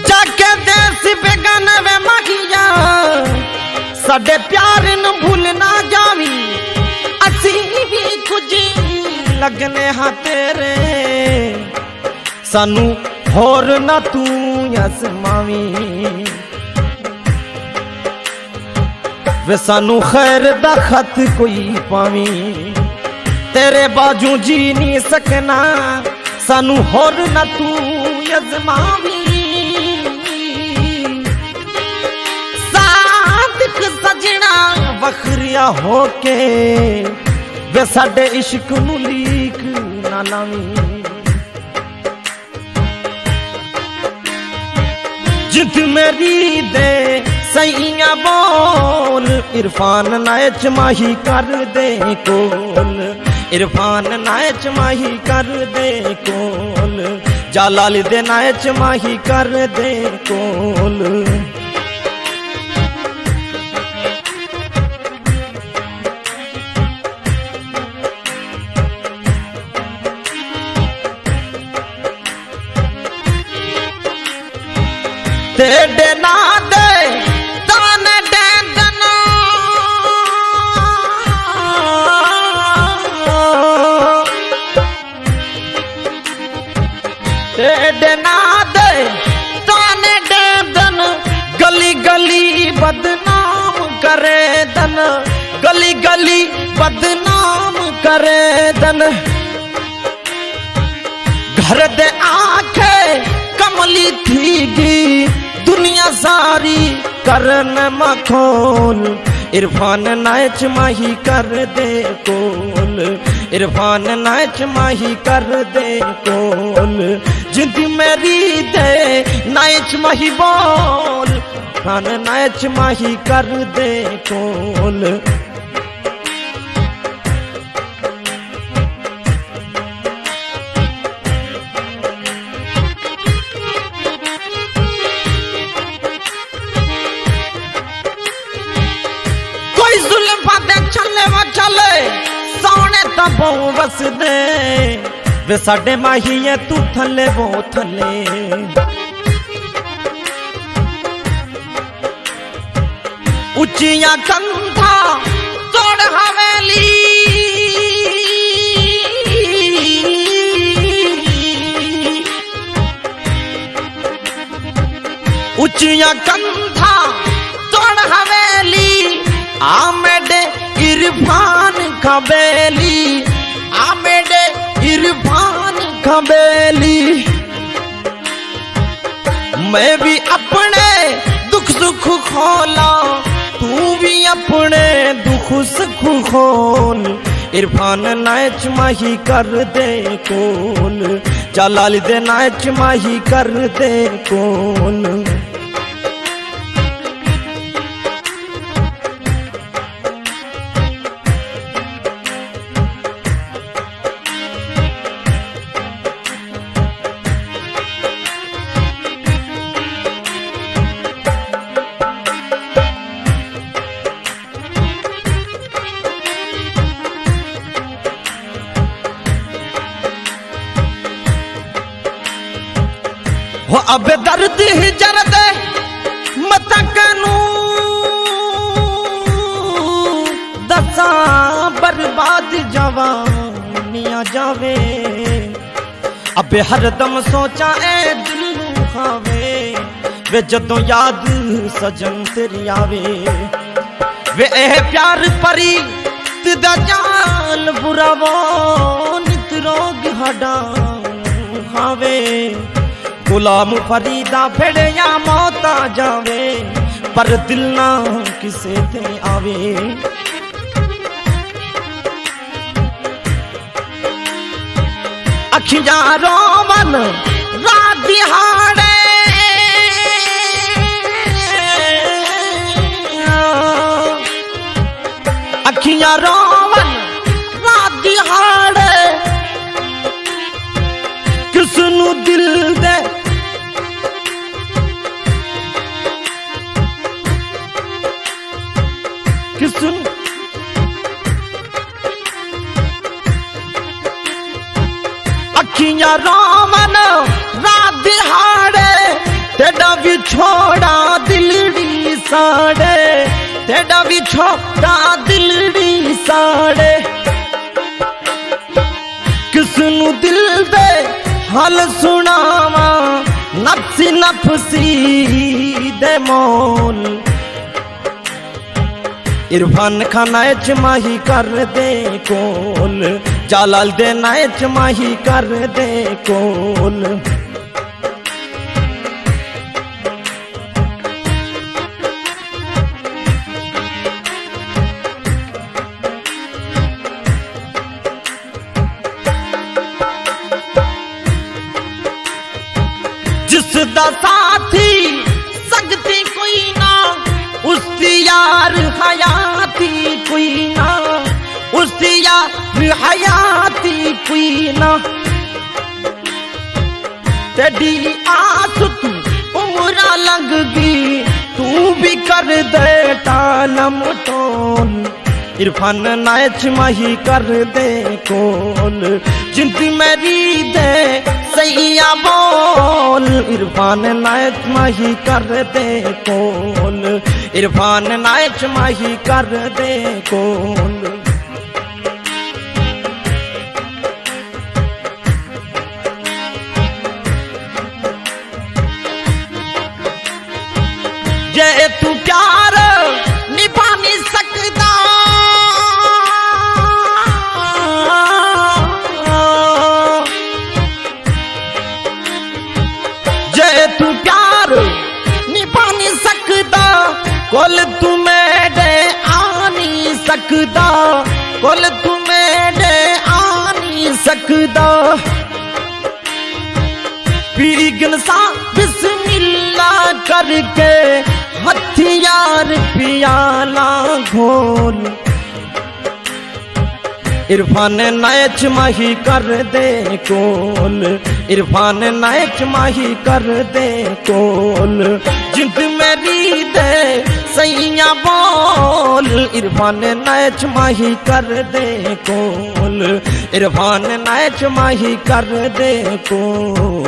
जाके देश बेगन वे माहिया साडे प्यार न भूल ना जावी असी भी कुछ लगने हाँ तेरे सानू होर ना तू असमावी वे सानू खैर दा खत कोई पावी तेरे बाजू जी नहीं सकना सानू होर ना तू अजमावी सादिक सजना वखरिया होके वे साडे इश्क नू लीक ना लावी जित मेरी दे सैया बोल इरफान नायच माही कर दे कोल इरफान नायच माही कर दे कोल जालाल दे नायच माही कर दे कोल तेरे ना दे तान दे दना तेरे ना दे तान दे दन गली गली बदनाम करे दन गली गली बदनाम करे दन घर दे आखे कमली थीगी दुनिया सारी करन मखोल इरफान नायच माही कर दे कोल इरफान नायच माही कर दे कोल जिंद मेरी दे नायच माही बोल इरफान नायच माही कर दे कोल बस दे वे साडे माही है तू थले वो थले उचिया कंधा तोड़ हवेली उचिया कंधा तोड़ हवेली आमेडे इरफान कबेली आमेडे इरफान कबेली मैं भी अपने दुख सुख खोला तू भी अपने दुख सुख खोल इरफान नायच माही कर दे कोल जालाल दे नायच माही कर दे कोल हो अब दर्द ही जरद मत कनू दसा बर्बाद जवानियां जावे अब हरदम सोचा ए दिल नू खावे वे जदों याद सजन तेरी आवे वे ए प्यार परी दा जाल बुरावो नित रोग हडा खावे गुलाम फरीदा फेड़े या मौत आ जावे पर दिल ना किसे ते आवे अखियां रोवन रात दिहाड़े अखियां रोवन रात दिहाड़े किसनू दिल दे कि सुन अखियां रामन रात दिहाड़े तेरा भी छोड़ा दिलड़ी साड़े तेरा भी छोड़ा दिलड़ी साड़े किसनू दिल दे हाल सुनावा नफसी नफसी दे मोल इरफान खाना च माही कर दे कोल जालाल दे नाय च माही कर दे कोल जिसदा साथी सकती कोई ना उसकी यार हयाती कोई ना उसकी यार हयाती कोई ना तेरी आस तू उम्र लग गई तू भी कर दे टालम टोल इरफान नाच माही कर दे कोल जिंदगी मेरी दे सैया बोल इरफान नाच माही कर दे कोल इरफान नाच माही कर दे कोल ये तू प्यार निभा नहीं सकता ये तू प्यार निभा नहीं सकता कोल तू मेरे आ नहीं सकता कोल तू मेरे आ नहीं सकता पीगन सा बिस्मिल्लाह करके हथियार पियाला घोल इरफान नाच माही कर दे कोल इरफान नाच माही कर दे कोल जिंद मेरी दे सैया बोल इरफान नाच माही कर दे कोल इरफान नाच माही कर दे कोल।